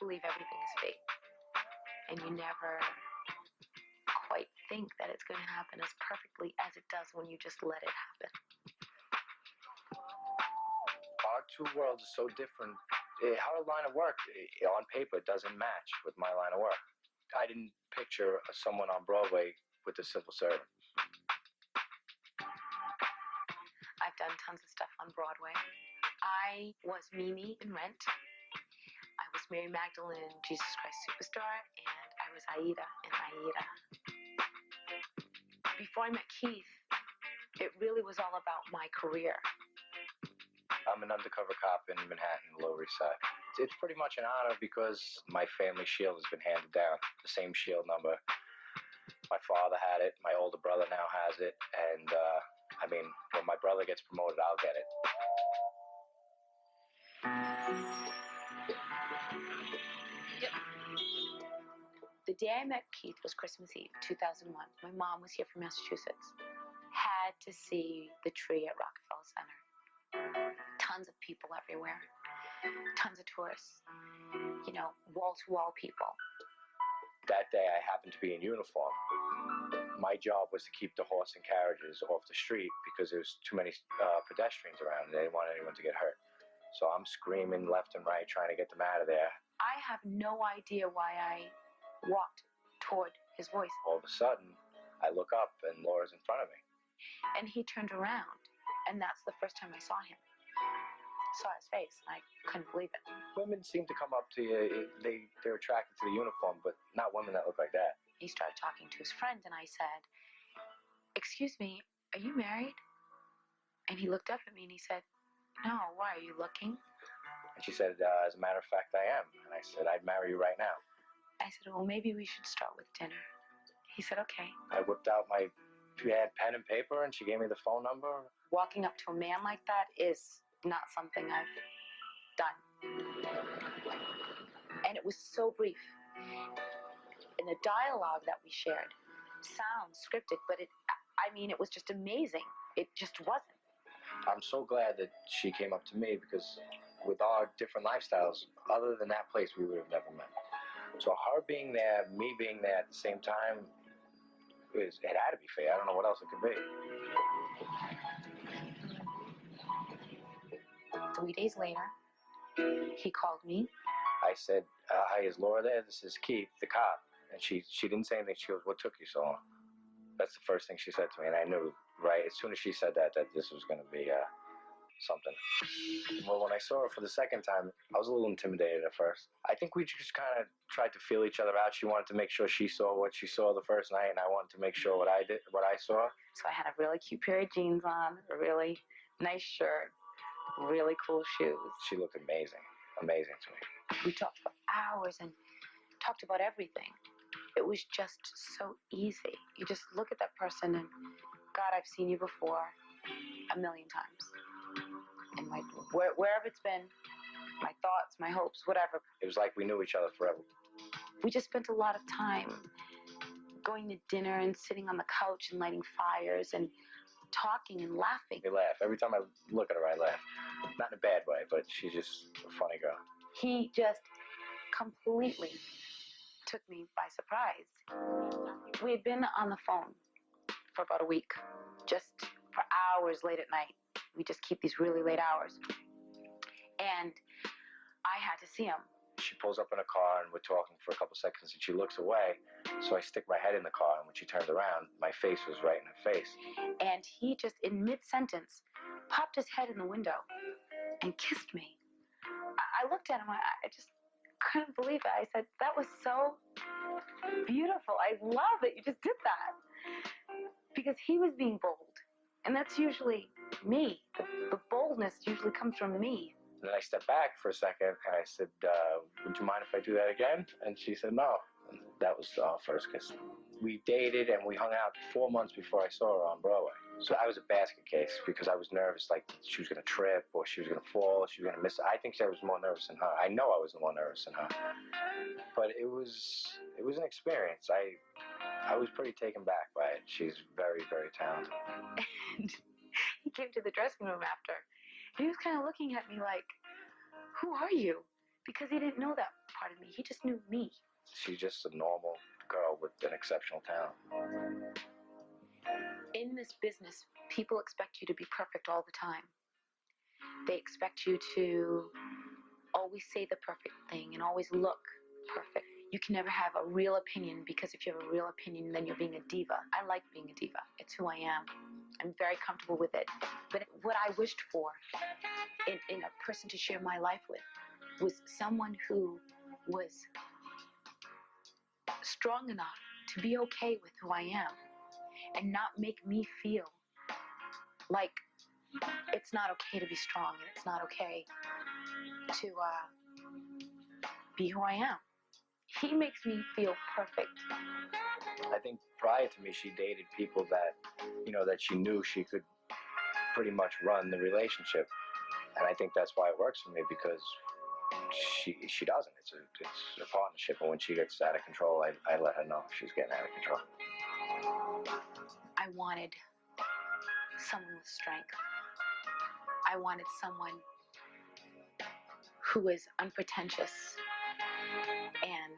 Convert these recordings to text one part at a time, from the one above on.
believe everything is fate. And you never quite think that it's going to happen as perfectly as it does when you just let it happen. Our two worlds are so different. Her line of work, on paper, doesn't match with my line of work. I didn't picture someone on Broadway with a civil servant. I've done tons of stuff on Broadway. I was Mimi in Rent. I was Mary Magdalene in Jesus Christ Superstar, and I was Aida in Aida. Before I met Keith, it really was all about my career. I'm an undercover cop in Manhattan, Lower East Side. It's pretty much an honor because my family shield has been handed down, the same shield number. My father had it, my older brother now has it, and when my brother gets promoted, I'll get it. Yep. The day I met Keith was Christmas Eve, 2001. My mom was here from Massachusetts. Had to see the tree at Rockefeller Center. Tons of people everywhere. Tons of tourists. You know, wall-to-wall people. That day I happened to be in uniform. My job was to keep the horse and carriages off the street because there was too many pedestrians around and they didn't want anyone to get hurt. So I'm screaming left and right trying to get them out of there. I have no idea why I walked toward his voice. All of a sudden, I look up and Laura's in front of me. And he turned around, and that's the first time I saw him. Saw his face, and I couldn't believe it. Women seem to come up to you, they're attracted to the uniform, but not women that look like that. He started talking to his friend, and I said, "Excuse me, are you married?" And he looked up at me and he said, "No, why, are you looking?" And she said, as a matter of fact, I am. And I said, I'd marry you right now. I said, "Well, maybe we should start with dinner." He said, "Okay." I whipped out my pen and paper, and she gave me the phone number. Walking up to a man like that is not something I've done. And it was so brief. And the dialogue that we shared sounds scripted, but it was just amazing. It just wasn't. I'm so glad that she came up to me because with our different lifestyles, other than that place, we would have never met. So her being there, me being there at the same time, it had to be fate. I don't know what else it could be. 3 days later, he called me. I said, "Hi, is Laura there? This is Keith, the cop." And she didn't say anything. She goes, "What took you so long?" That's the first thing she said to me, and I knew right as soon as she said that this was going to be something. Well, when I saw her for the second time, I was a little intimidated at first. I think we just kind of tried to feel each other out. She wanted to make sure she saw what she saw the first night, and I wanted to make sure what I saw. So I had a really cute pair of jeans on, a really nice shirt, really cool shoes. She looked amazing to me. We talked for hours and talked about everything. It was just so easy. You just look at that person and, God, I've seen you before 1,000,000 times. And wherever it's been, my thoughts, my hopes, whatever. It was like we knew each other forever. We just spent a lot of time going to dinner and sitting on the couch and lighting fires and talking and laughing. We laugh. Every time I look at her, I laugh. Not in a bad way, but she's just a funny girl. He just completely took me by surprise. We had been on the phone for about a week, just for hours late at night. We just keep these really late hours. And I had to see him. She pulls up in a car and we're talking for a couple seconds and she looks away. So I stick my head in the car and when she turned around, my face was right in her face. And he just, in mid-sentence, popped his head in the window and kissed me. I looked at him, I just couldn't believe it. I said, "That was so beautiful. I love that you just did that." Because he was being bold. And that's usually me. The boldness usually comes from me. And then I stepped back for a second and I said, "Would you mind if I do that again?" And she said, "No." And that was our first kiss. We dated and we hung out 4 months before I saw her on Broadway. So I was a basket case because I was nervous, like she was going to trip or she was going to fall, she was going to miss it. I think I was more nervous than her. I know I was more nervous than her. But it was an experience. I was pretty taken back by it. She's very, very talented. And he came to the dressing room after. He was kind of looking at me like, "Who are you?" because he didn't know that part of me. He just knew me. She's just a normal girl with an exceptional talent. In this business, people expect you to be perfect all the time. They expect you to always say the perfect thing and always look perfect. You can never have a real opinion, because if you have a real opinion, then you're being a diva. I like being a diva. It's who I am. I'm very comfortable with it. But what I wished for in a person to share my life with was someone who was strong enough to be okay with who I am and not make me feel like it's not okay to be strong and it's not okay to be who I am. He makes me feel perfect. I think prior to me, she dated people that, that she knew she could pretty much run the relationship. And I think that's why it works for me, because she doesn't. It's a partnership, and when she gets out of control, I let her know she's getting out of control. I wanted someone with strength. I wanted someone who is unpretentious. And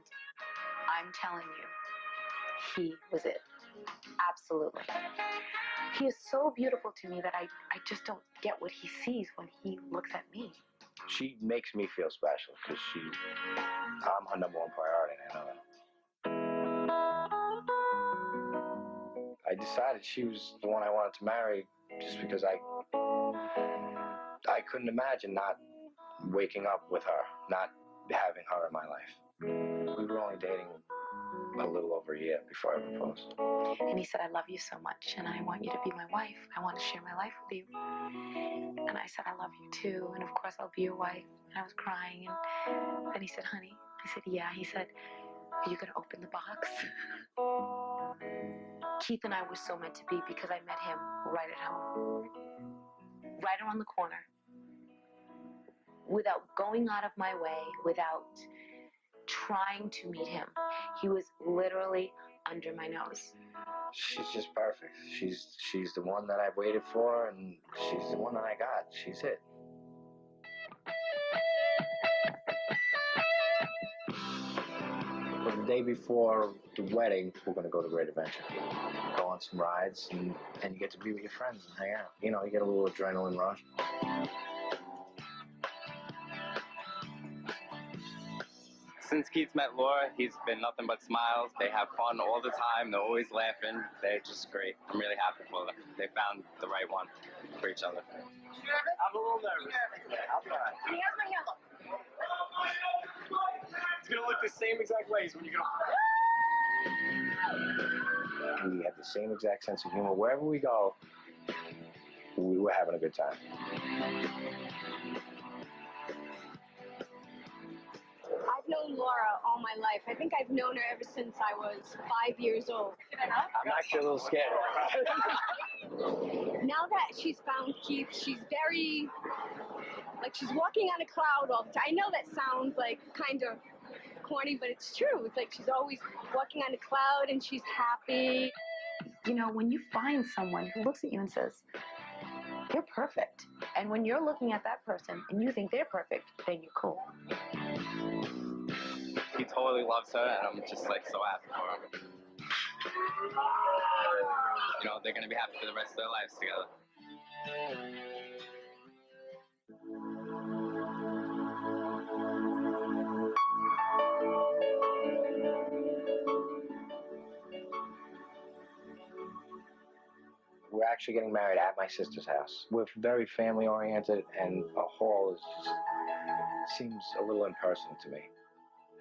I'm telling you, he was it. Absolutely. He is so beautiful to me that I just don't get what he sees when he looks at me. She makes me feel special because I'm her number one priority, and I know that. I decided she was the one I wanted to marry just because I couldn't imagine not waking up with her, not having her in my life. We were only dating a little over a year before I proposed. And he said, I love you so much, and I want you to be my wife. I want to share my life with you. And I said, I love you too, and of course I'll be your wife. And I was crying, and then he said, honey. I said, yeah. He said, are you going to open the box? Keith and I were so meant to be, because I met him right at home, right around the corner, without going out of my way, without trying to meet him. He was literally under my nose. She's just perfect. She's the one that I've waited for, and she's the one that I got. She's it. But the day before the wedding, we're going to go to Great Adventure. Go on some rides, and you get to be with your friends and hang out. You get a little adrenaline rush. Since Keith's met Laura, he's been nothing but smiles. They have fun all the time. They're always laughing. They're just great. I'm really happy for them. They found the right one for each other. I'm a little nervous. I'll be all right. And here's my hair look. It's going to look the same exact way as when you go. We have the same exact sense of humor. Wherever we go, we were having a good time. I've known Laura all my life. I think I've known her ever since I was 5 years old. I'm actually a little scared. Now that she's found Keith, she's very, like, she's walking on a cloud all the time. I know that sounds like kind of corny, but it's true. It's like she's always walking on a cloud and she's happy. When you find someone who looks at you and says, you're perfect, and when you're looking at that person and you think they're perfect, then you're cool. He totally loves her, and I'm just so happy for him. They're going to be happy for the rest of their lives together. We're actually getting married at my sister's house. We're very family oriented, and a hall seems a little impersonal to me.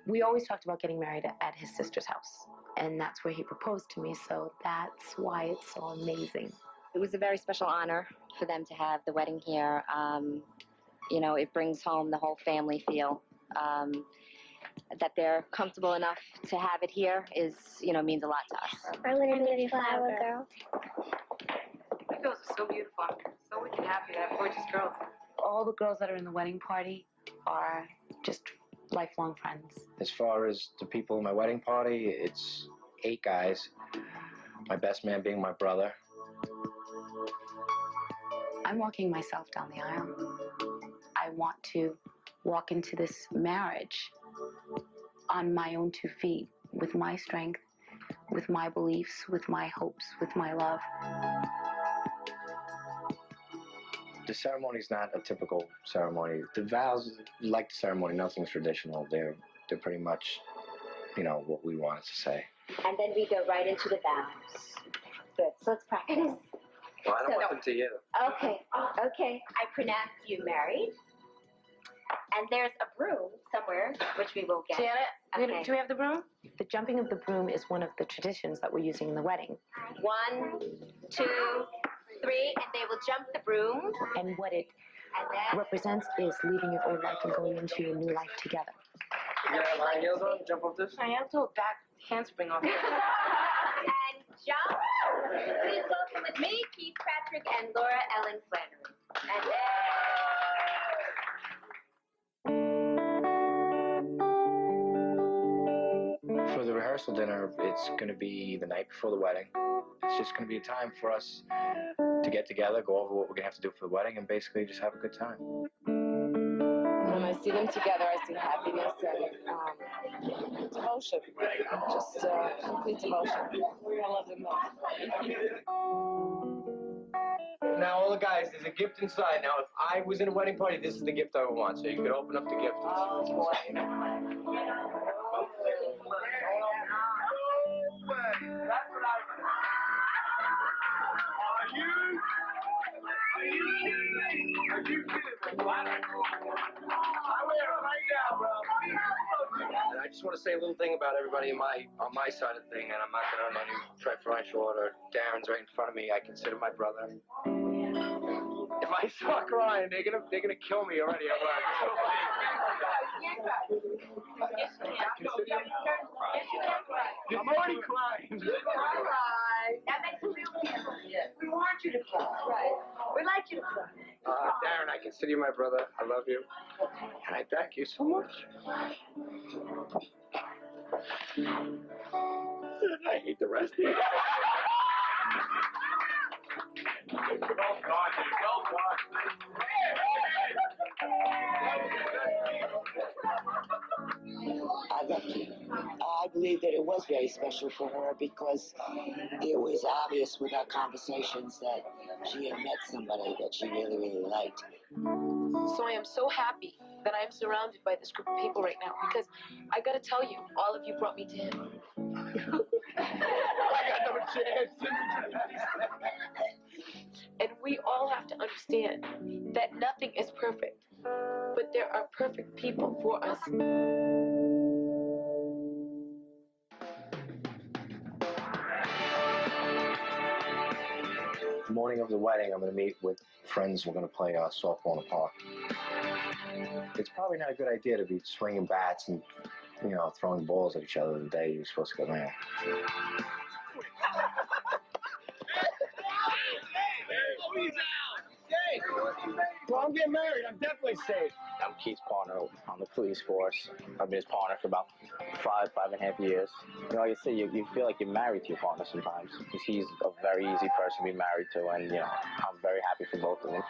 We always talked about getting married at his sister's house, and that's where he proposed to me, so that's why it's so amazing. It was a very special honor for them to have the wedding here. It brings home the whole family feel. That they're comfortable enough to have it here means a lot to us. I'm gonna be a flower girl. You girls are so beautiful. I'm so wicked happy to have gorgeous girls. All the girls that are in the wedding party are just lifelong friends. As far as the people in my wedding party, it's 8 guys. My best man being my brother. I'm walking myself down the aisle. I want to walk into this marriage on my own 2 feet, with my strength, with my beliefs, with my hopes, with my love. The ceremony is not a typical ceremony. The vows, like the ceremony, nothing's traditional. They're pretty much, you know, what we wanted to say. And then we go right into the vows. Good. So let's practice. Well, I don't want them to hear. Okay. I pronounce you married. And there's a broom somewhere, which we will get. Janet, Okay. do we have the broom? The jumping of the broom is one of the traditions that we're using in the wedding. 1, 2, 3, and they will jump the broom. And what it represents is leaving your old life and going into your new life together. You gonna have high heels on? Jump off this? I have to a back handspring off. And jump. Please welcome with me, Keith Patrick and Laura Ellen Flannery. And then... For the rehearsal dinner, it's going to be the night before the wedding. It's just going to be a time for us to get together, go over what we're going to have to do for the wedding, and basically just have a good time. When I see them together, I see happiness and devotion. Just complete devotion. I love them both. Now, all the guys, there's a gift inside. Now, if I was in a wedding party, this is the gift I would want. So you could open up the gift. Oh, boy. And I just want to say a little thing about everybody on my side of the thing, and I'm not going to any preferential order. Darren's right in front of me. I consider my brother. If I start crying, they're gonna kill me already. I'm already crying. That makes you feel better. We want you to cry. Right. We like you to cry. Darren, I consider you my brother. I love you. And I thank you so much. I hate the rest of you. I loved you. I believe that it was very special for her because it was obvious with our conversations that she had met somebody that she really, really liked. So I am so happy that I am surrounded by this group of people right now because I gotta tell you, all of you brought me to him. I got no chance. And we all have to understand that nothing is perfect, but there are perfect people for us. The morning of the wedding, I'm going to meet with friends. We're going to play softball in the park. It's probably not a good idea to be swinging bats and, you know, throwing balls at each other the day you're supposed to get married. Well, I'm getting married. I'm definitely safe. I'm Keith's partner on the police force. I've been his partner for about 5.5 years. You know, like I say, you feel like you're married to your partner sometimes because he's a very easy person to be married to, and, you know, I'm very happy for both of them.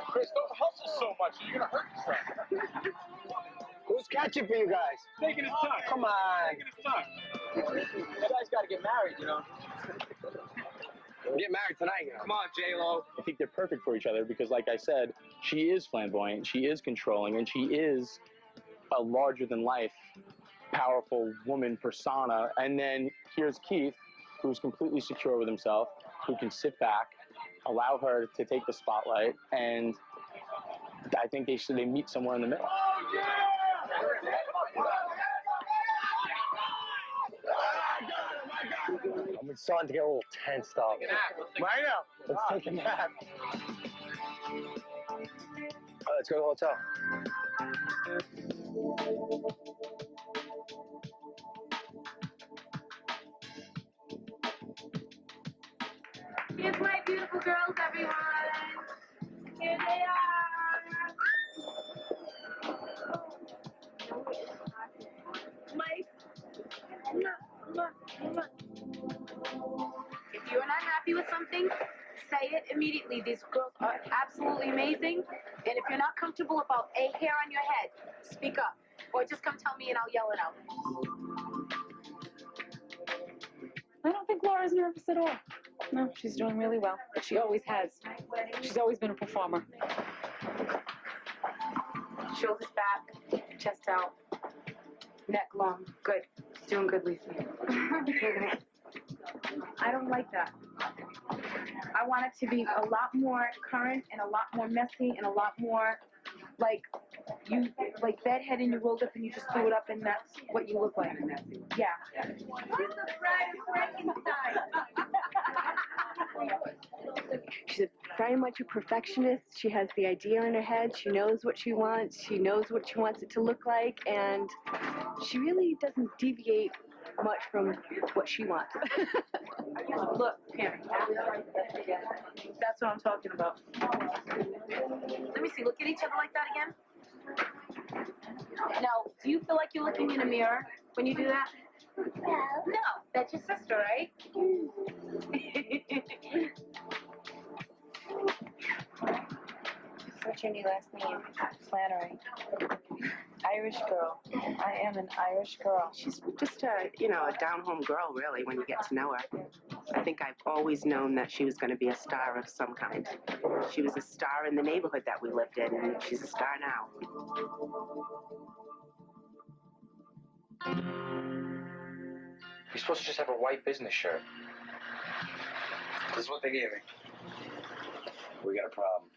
Chris, don't hustle so much. You're going to hurt yourself. Who's catching for you guys? Taking his time. Come on. Taking his time. You guys got to get married, you know. Get married tonight, you know. Come on, J-Lo. I think they're perfect for each other because, like I said, she is flamboyant, she is controlling, and she is a larger-than-life, powerful woman persona. And then here's Keith, who's completely secure with himself, who can sit back, allow her to take the spotlight, and I think they meet somewhere in the middle. Oh, yeah! I'm starting to get a little tensed up. Right now. Let's take a nap. All right, let's go to the hotel. Here's my beautiful girls, everyone. Here they are. Mike. If you're not happy with something, say it immediately. These girls are absolutely amazing. And if you're not comfortable about a hair on your head, speak up. Or just come tell me and I'll yell it out. I don't think Laura's nervous at all. No, she's doing really well. But she always has. She's always been a performer. Shoulders back, chest out, neck long. Good. Doing good, Lisa. I don't like that. I want it to be a lot more current and a lot more messy and a lot more like you like bedhead and you rolled up and you just threw it up and that's what you look like. Yeah. She's very much a perfectionist. She has the idea in her head. She knows what she wants. She knows what she wants it to look like, and she really doesn't deviate much from what she wants. Look, Pam. That's what I'm talking about. Let me see. Look at each other like that again. Now, do you feel like you're looking in a mirror when you do that? No. That's your sister, right? What's your new last name? Flannery. Irish girl. I am an Irish girl. She's just a down-home girl, really, when you get to know her. I think I've always known that she was going to be a star of some kind. She was a star in the neighborhood that we lived in, and she's a star now. You're supposed to just have a white business shirt. This is what they gave me. We got a problem.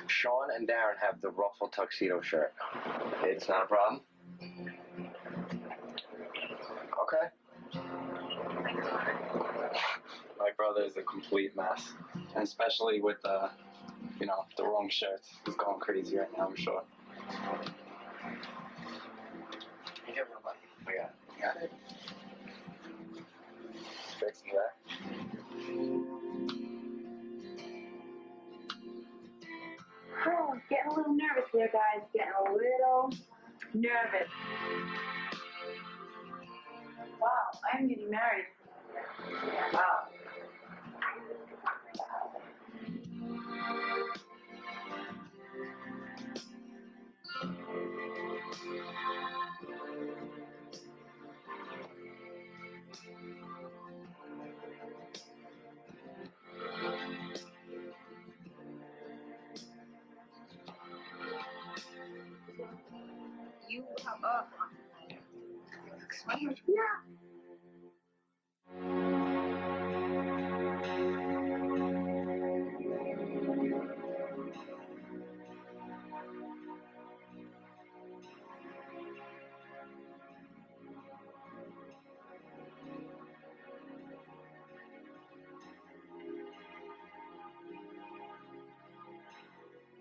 Sean and Darren have the ruffled tuxedo shirt. It's not a problem? Okay. My brother is a complete mess, and especially with the wrong shirts. He's going crazy right now, I'm sure. You get one, buddy. I got it. Fixing that. Oh, getting a little nervous here, guys. Getting a little nervous. Wow, I'm getting married. Wow. You have yeah.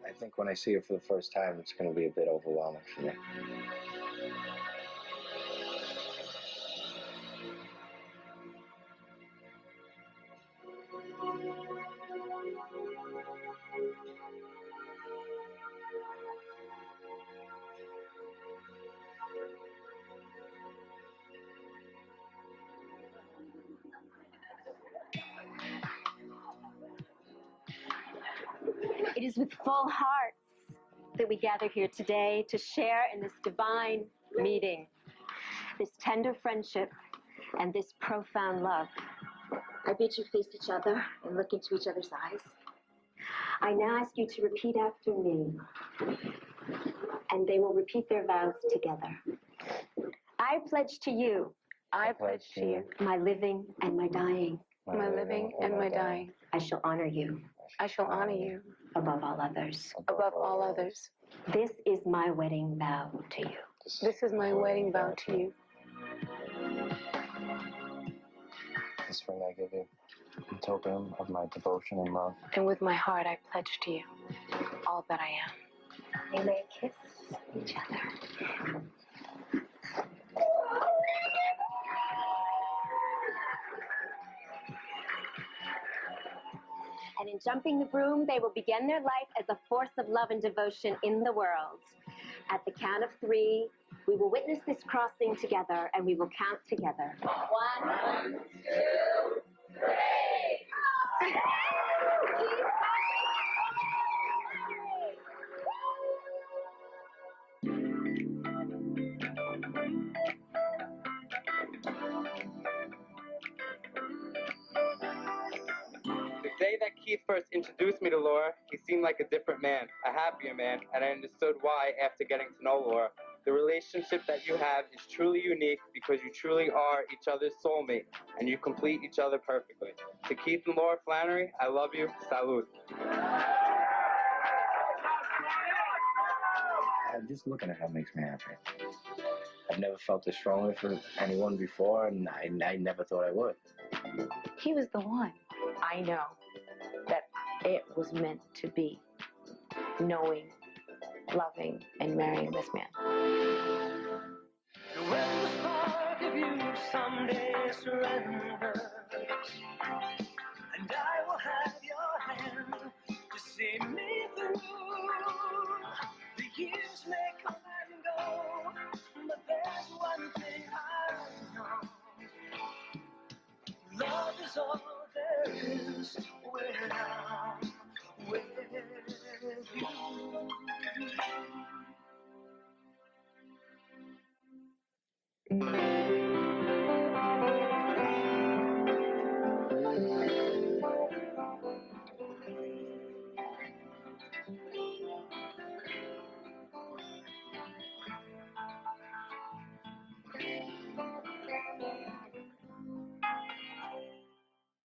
I think when I see her for the first time, it's going to be a bit overwhelming for me. It is with full hearts that we gather here today to share in this divine meeting, this tender friendship, and this profound love. I bid you face each other and look into each other's eyes. I now ask you to repeat after me, and they will repeat their vows together. I pledge to you. I pledge to you. My living and my dying. My living and my dying. I shall honor you. I shall honor you. Above all others. Above all others. This is my wedding vow to you. This is my wedding vow to you. This ring I give you, in token of my devotion and love. And with my heart, I pledge to you all that I am. We may kiss each other. And in jumping the broom, they will begin their life as a force of love and devotion in the world. At the count of 3, we will witness this crossing together, and we will count together. 1, 2, 3. day that Keith first introduced me to Laura, he seemed like a different man, a happier man, and I understood why after getting to know Laura. The relationship that you have is truly unique because you truly are each other's soulmate, and you complete each other perfectly. To Keith and Laura Flannery, I love you. Salud. Just looking at her makes me happy. I've never felt this strongly for anyone before, and I never thought I would. He was the one. I know that it was meant to be, knowing, loving, and marrying this man. When the spark of you someday surrender